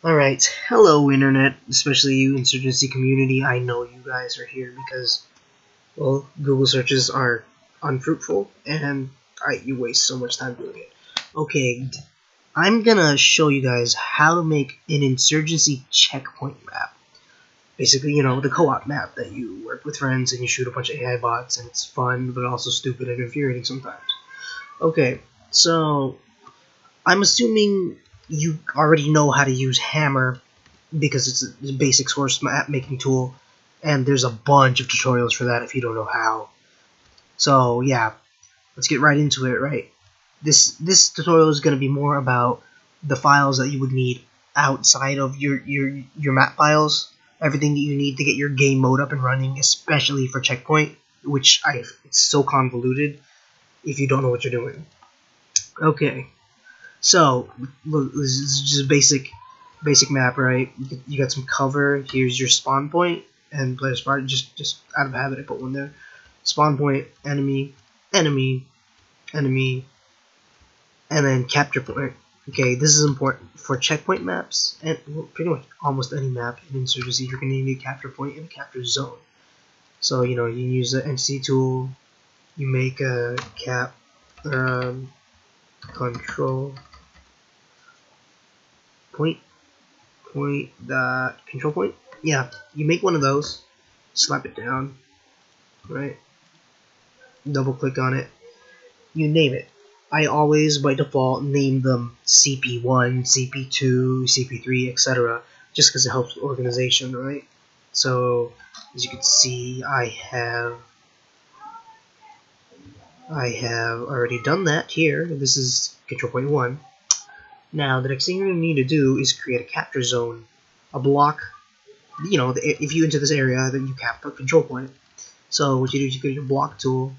Alright, hello internet, especially you Insurgency community. I know you guys are here because, well, Google searches are unfruitful and you waste so much time doing it. Okay, I'm gonna show you guys how to make an Insurgency checkpoint map. Basically, you know, the co-op map that you work with friends and you shoot a bunch of AI bots and it's fun but also stupid and infuriating sometimes. Okay, so I'm assuming you already know how to use Hammer because it's a basic source map making tool, and there's a bunch of tutorials for that if you don't know how. So yeah, let's get right into it. Right, this tutorial is going to be more about the files that you would need outside of your map files, everything that you need to get your game mode up and running, especially for checkpoint, which it's so convoluted if you don't know what you're doing. Okay. So, look, this is just a basic map, right? You got some cover. Here's your spawn point and player spawn. Just out of habit, I put one there. Spawn point, enemy, enemy, enemy, and then capture point. Okay, this is important for checkpoint maps and pretty much almost any map in Insurgency. You're gonna need a capture point and a capture zone. So you know you use the entity tool. You make a control point control point. Yeah, you make one of those, slap it down, right? Double click on it. You name it. I always by default name them CP1, CP2, CP3, etc. just because it helps with organization, right? So as you can see, I have already done that here. This is control point 1. Now the next thing you're going to need to do is create a capture zone, a block. You know, if you enter this area, then you cap a control point. So what you do is you go to your block tool,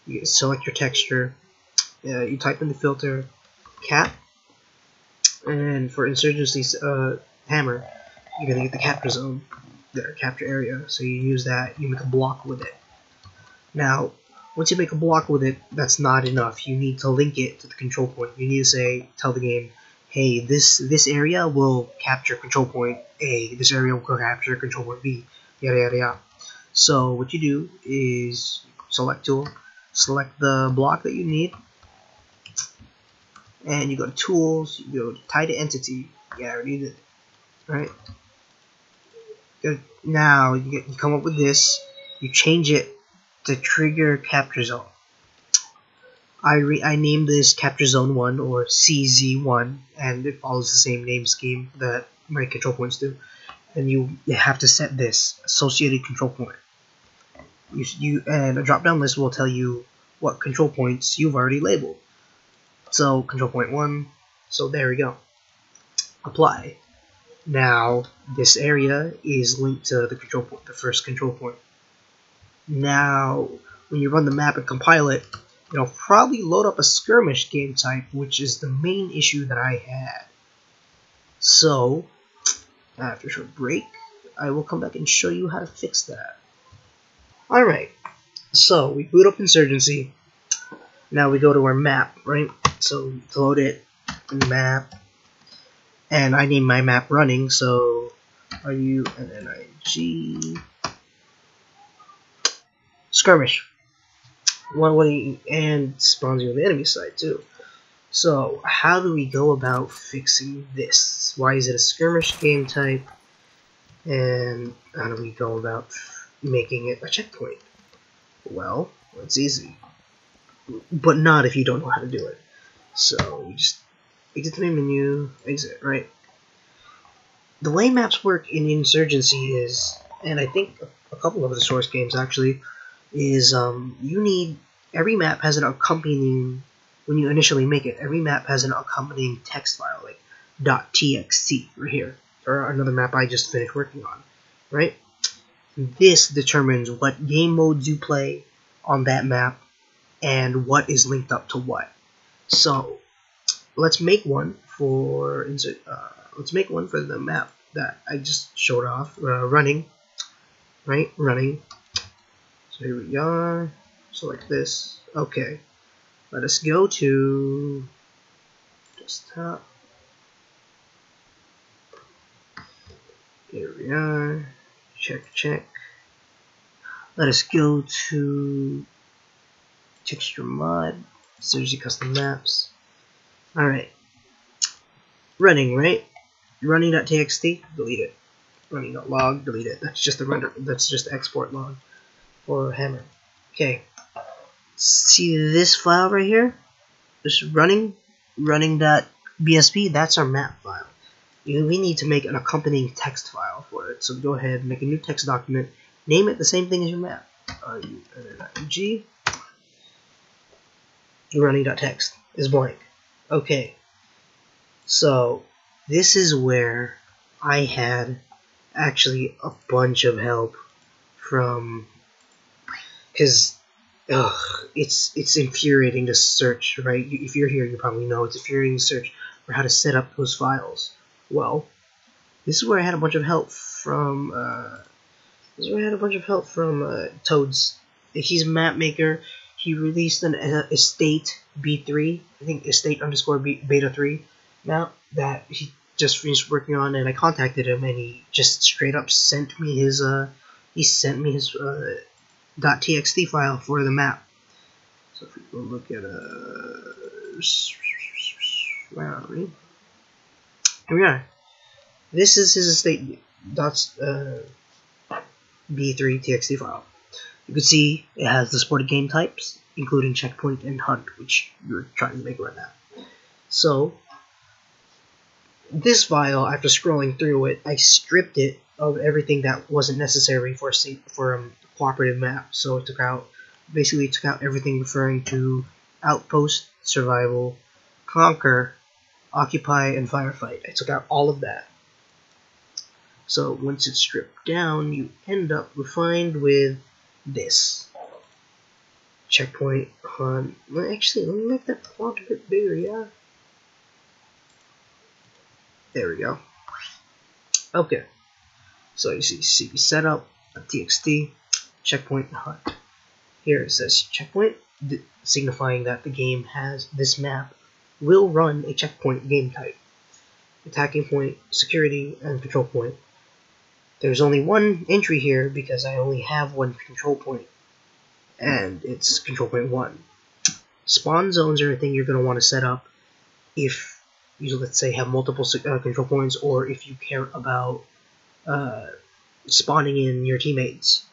you select your texture, you type in the filter cap, and for Insurgency's hammer, you're gonna get the capture zone, the capture area. So you use that, you make a block with it. Now, once you make a block with it, that's not enough. You need to link it to the control point. You need to tell the game, hey, this area will capture control point A, this area will capture control point B, yada yada yada. So what you do is select tool, select the block that you need, and you go to tools, you go to tie to entity. Yeah, I already did. Right? Now you come up with this, you change it to trigger capture zone. I named this Capture Zone 1 or CZ1, and it follows the same name scheme that my control points do. And you have to set this associated control point. And a drop down list will tell you what control points you've already labeled. So control point 1. So there we go. Apply. Now this area is linked to the control point, the first control point. Now when you run the map and compile it, it'll probably load up a skirmish game type, which is the main issue that I had. So, after a short break, I will come back and show you how to fix that. Alright, so we boot up Insurgency. Now we go to our map, right? So, to load it, map, and I name my map running, so RUNNIG skirmish. One way, and spawns you on the enemy side too. So how do we go about fixing this? Why is it a skirmish game type? And how do we go about making it a checkpoint? Well, it's easy, but not if you don't know how to do it. So you just exit the main menu, exit, right? The way maps work in Insurgency is, and I think a couple of the source games actually, is every map has an accompanying, when you initially make it, every map has an accompanying text file, like .txt right here, or another map I just finished working on, right? This determines what game modes you play on that map and what is linked up to what. So let's make one for the map that I just showed off, running, right? Running. So here we are. Select this. Okay. Let us go to desktop. Here we are. Check. Let us go to texture mod, search the custom maps. Alright. Running, right? Running.txt, delete it. Running.log, delete it. That's just the render, that's just the export log for Hammer. Okay. See this file right here? This running.bsp, that's our map file. We need to make an accompanying text file for it. So go ahead, make a new text document, name it the same thing as your map. running.g running.text is blank. Okay. So this is where I had actually a bunch of help from, because it's infuriating to search, right? If you're here, you probably know it's infuriating to search for how to set up those files. Well, this is where I had a bunch of help from. Toads. He's a map maker. He released an estate B3, I think estate_beta 3 map that he just finished working on, and I contacted him, and he just straight up sent me his .txt file for the map. So if we go look at where are we? Here we are. This is his estate B3 txt file. You can see it has the supported game types, including checkpoint and hunt, which you're trying to make right now. So this file, after scrolling through it, I stripped it of everything that wasn't necessary for a cooperative map. So it took out everything referring to outpost, survival, conquer, occupy, and firefight. I took out all of that. So once it's stripped down, you end up refined with this. Checkpoint on. Well, actually, let me make that font a bit bigger, yeah? There we go. Okay. So you see cpsetup.txt, checkpoint, and hunt. Here it says checkpoint, signifying that the game has this map will run a checkpoint game type. Attacking point, security, and control point. There's only one entry here because I only have one control point, and it's control point 1. Spawn zones are a thing you're going to want to set up if you, let's say, have multiple control points, or if you care about spawning in your teammates,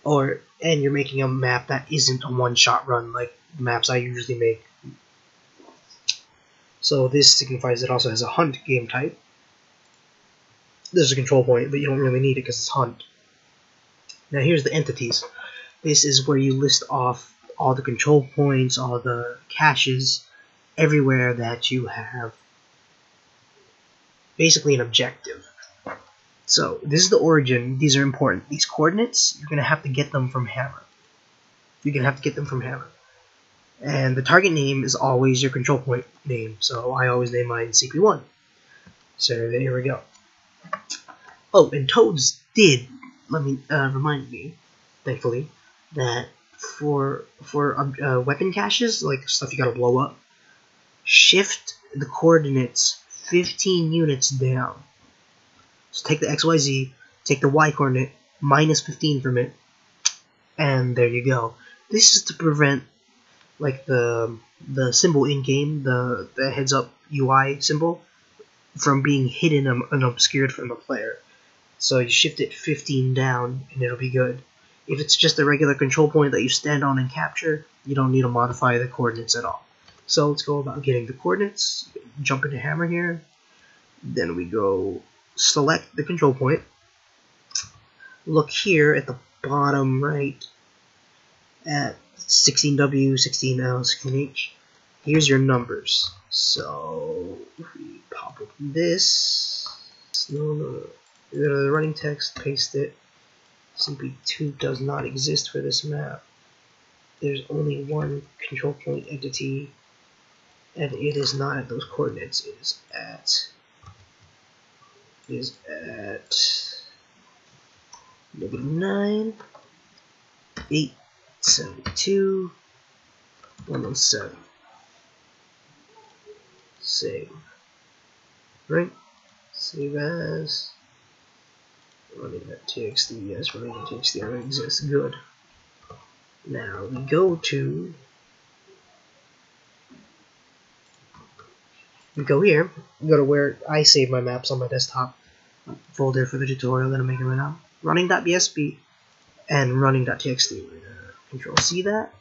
and you're making a map that isn't a one-shot run like the maps I usually make. So this signifies it also has a hunt game type. There's a control point, but you don't really need it because it's hunt. Now here's the entities. This is where you list off all the control points, all the caches, everywhere that you have basically an objective. So this is the origin. These are important. These coordinates, you're going to have to get them from Hammer. And the target name is always your control point name. So I always name mine CP1. So there we go. Oh, and Toads did remind me, thankfully, that for weapon caches, like stuff you gotta blow up, shift the coordinates 15 units down. So take the XYZ, take the Y coordinate, minus 15 from it, and there you go. This is to prevent, like, the symbol in game, the heads up UI symbol, from being hidden and obscured from the player. So you shift it 15 down and it'll be good. If it's just a regular control point that you stand on and capture, you don't need to modify the coordinates at all. So let's go about getting the coordinates. Jump into Hammer here. Then we go select the control point. Look here at the bottom right at 16W, 16L, 16H. Here's your numbers. So if we pop open this, no. Go to the running text, paste it. CP2 does not exist for this map. There's only one control point entity, and it is not at those coordinates. It is at -9, 872, 117. Save. Right? Save as. running.txt, yes, running.txt already exists, good. Now we go here, go to where I save my maps on my desktop folder for the tutorial that I'm making right now. Running.bsp and running.txt. We're gonna control C that.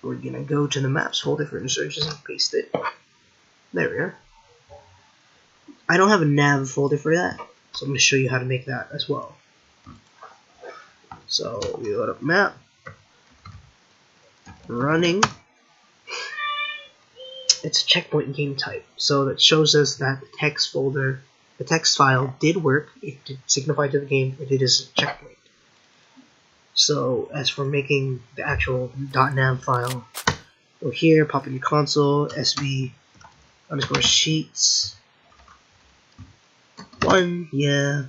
We're gonna go to the maps folder for Insurgency and paste it. There we are. I don't have a nav folder for that, so I'm gonna show you how to make that as well. So we load up map, running. It's a checkpoint game type, so that shows us that the text folder, the text file did work. It did signify to the game that it is a checkpoint. So as for making the actual .nav file, go here, pop in your console, sv underscore sheets 1, yeah,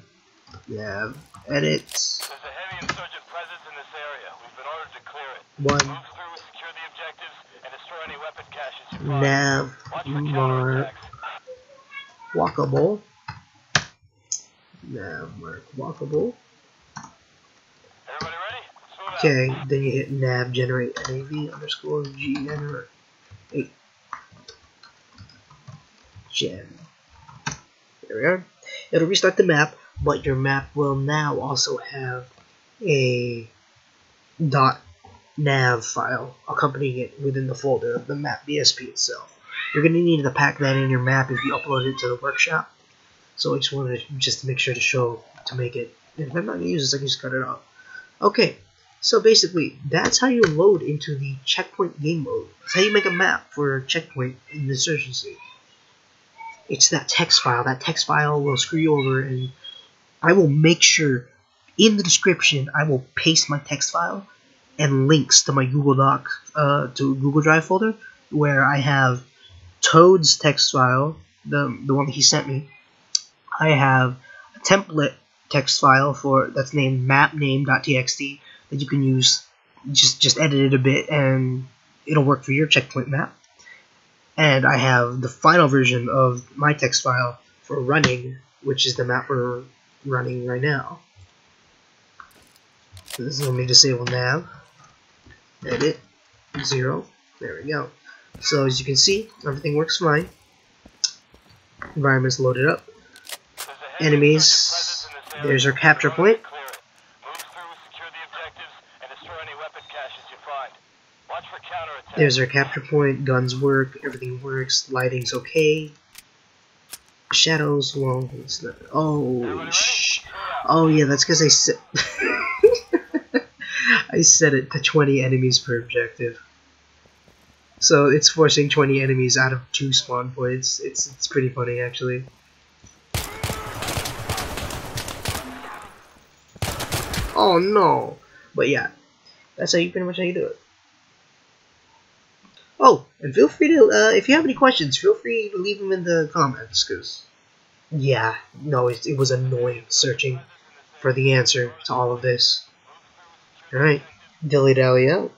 edit. There's a heavy insurgent presence in this area. We've been ordered to clear it. 1. Move through, secure the objectives, and destroy any weapon caches you find. Nav Watch for mark counterattacks. walkable. Nav mark walkable. Everybody ready? Let's move out. Okay, then you hit nav generate nav underscore generate gen. There we are. It'll restart the map, but your map will now also have a .nav file accompanying it within the folder of the map BSP itself. You're going to need to pack that in your map if you upload it to the workshop. So I just wanted to make sure to make it. If I'm not going to use this, I can just cut it out. Okay, so basically that's how you load into the checkpoint game mode. That's how you make a map for checkpoint in Insurgency. It's that text file. That text file will screw you over, and I will make sure in the description I will paste my text file and links to my Google Doc, to Google Drive folder, where I have Toad's text file, the one that he sent me. I have a template text file that's named mapname.txt that you can use. Just edit it a bit, and it'll work for your checkpoint map. And I have the final version of my text file for running, which is the map we're running right now. So this is when we disable nav, edit, 0, there we go. So as you can see, everything works fine. Environment's loaded up. Enemies, there's our capture point. There's our capture point, guns work, everything works, lighting's okay. Shadows, well, it's not. Oh yeah, that's because I set I set it to 20 enemies per objective. So it's forcing 20 enemies out of 2 spawn points. It's pretty funny actually. Oh no! But yeah, that's pretty much how you do it. Oh, and feel free to, if you have any questions, feel free to leave them in the comments, because, yeah, no, it was annoying searching for the answer to all of this. Alright, dilly-dally out.